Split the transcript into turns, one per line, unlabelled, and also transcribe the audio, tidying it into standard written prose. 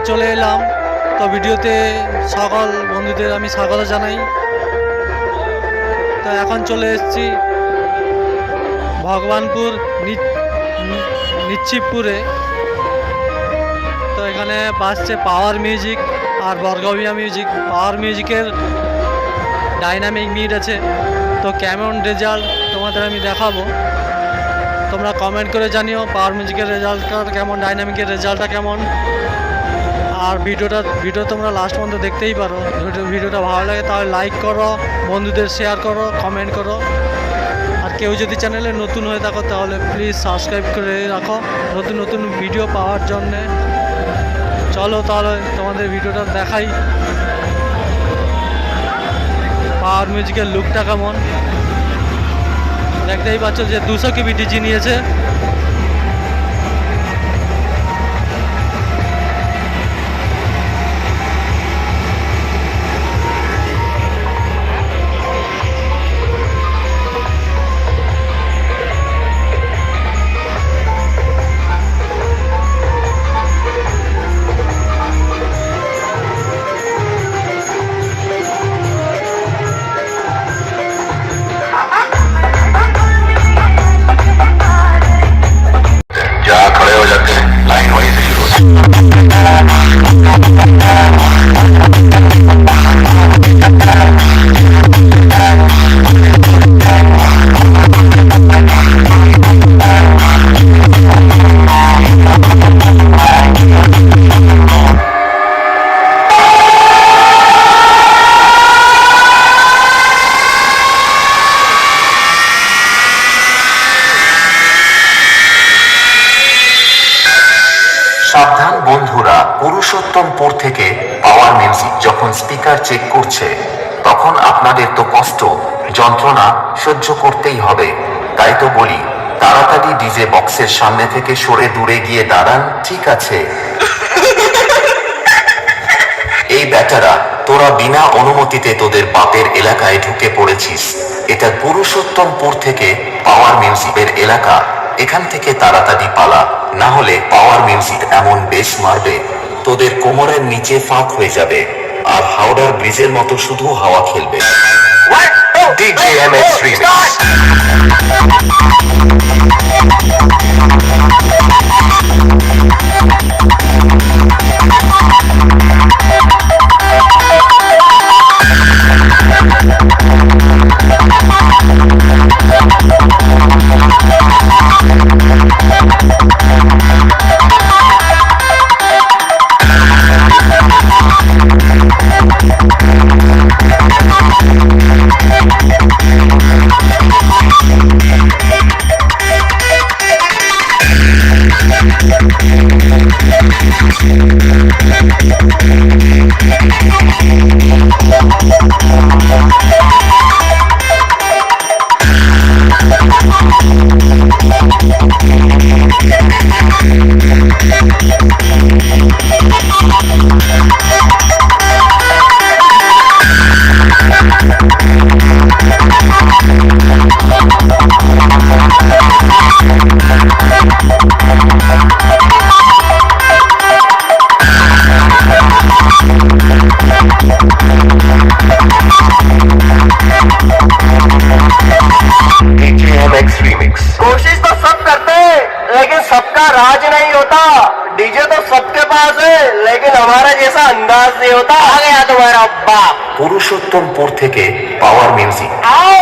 চলে এলাম। তো ভিডিওতে সকল বন্ধুদের আমি স্বাগত জানাই। তো এখন চলে এসেছি ভগবানপুর নিশ্চিতপুরে। তো এখানে বাজছে পাওয়ার মিউজিক আর বর্গভিয়া মিউজিক। পাওয়ার মিউজিকের ডাইনামিক মিট আছে। তো কেমন রেজাল্ট তোমাদের আমি দেখাবো, তোমরা কমেন্ট করে জানিও পাওয়ার মিউজিকের রেজাল্টটা কেমন, ডাইনামিকের রেজাল্টটা কেমন। আর ভিডিও তোমরা লাস্ট পর্যন্ত দেখতেই পারো। ভিডিওটা ভালো লাগে তাহলে লাইক করো, বন্ধুদের শেয়ার করো, কমেন্ট করো। আর কেউ যদি চ্যানেলে নতুন হয়ে থাকো তাহলে প্লিজ সাবস্ক্রাইব করে রাখো নতুন নতুন ভিডিও পাওয়ার জন্যে। চলো তাহলে তোমাদের ভিডিওটা দেখাই, পাওয়ার মিউজিকের লুকটা কেমন। দেখতেই পাচ্ছ যে 200 কেবি ডিজি নিয়েছে।
সাবধান বন্ধুরা, পুরুষোত্তমপুর থেকে পাওয়ার মিউজিক যখন স্পিকার চেক করছে তখন আপনাদের তো কষ্ট যন্ত্রণা সহ্য করতেই হবে। তাই তো বলি তাড়াতাড়ি ডিজে বক্সের সামনে থেকে সরে দূরে গিয়ে দাঁড়ান। ঠিক আছে? এই ব্যাটারা, তোরা বিনা অনুমতিতে তোদের বাপের এলাকায় ঢুকে পড়েছিস। এটা পুরুষোত্তমপুর থেকে পাওয়ার মিউজিকের এলাকা। এখান থেকে তাড়াতাড়ি পালা, না হলে পাওয়ার মিউজিক এমন বেশ মারবে তোদের কোমরের নিচে ফাঁক হয়ে যাবে আর হাওড়ার ব্রিজের মতো শুধু হাওয়া খেলবে। DJMX Remix। DJMX Remix।
कोशिश तो सब करते हैं लेकिन सबका राज नहीं होता। डीजे तो सबके पास है लेकिन हमारा जैसा अंदाज नहीं होता। आ गया तुम्हारा बाप।
পুরুষোত্তমপুর থেকে পাওয়ার মিউজিক।
आओ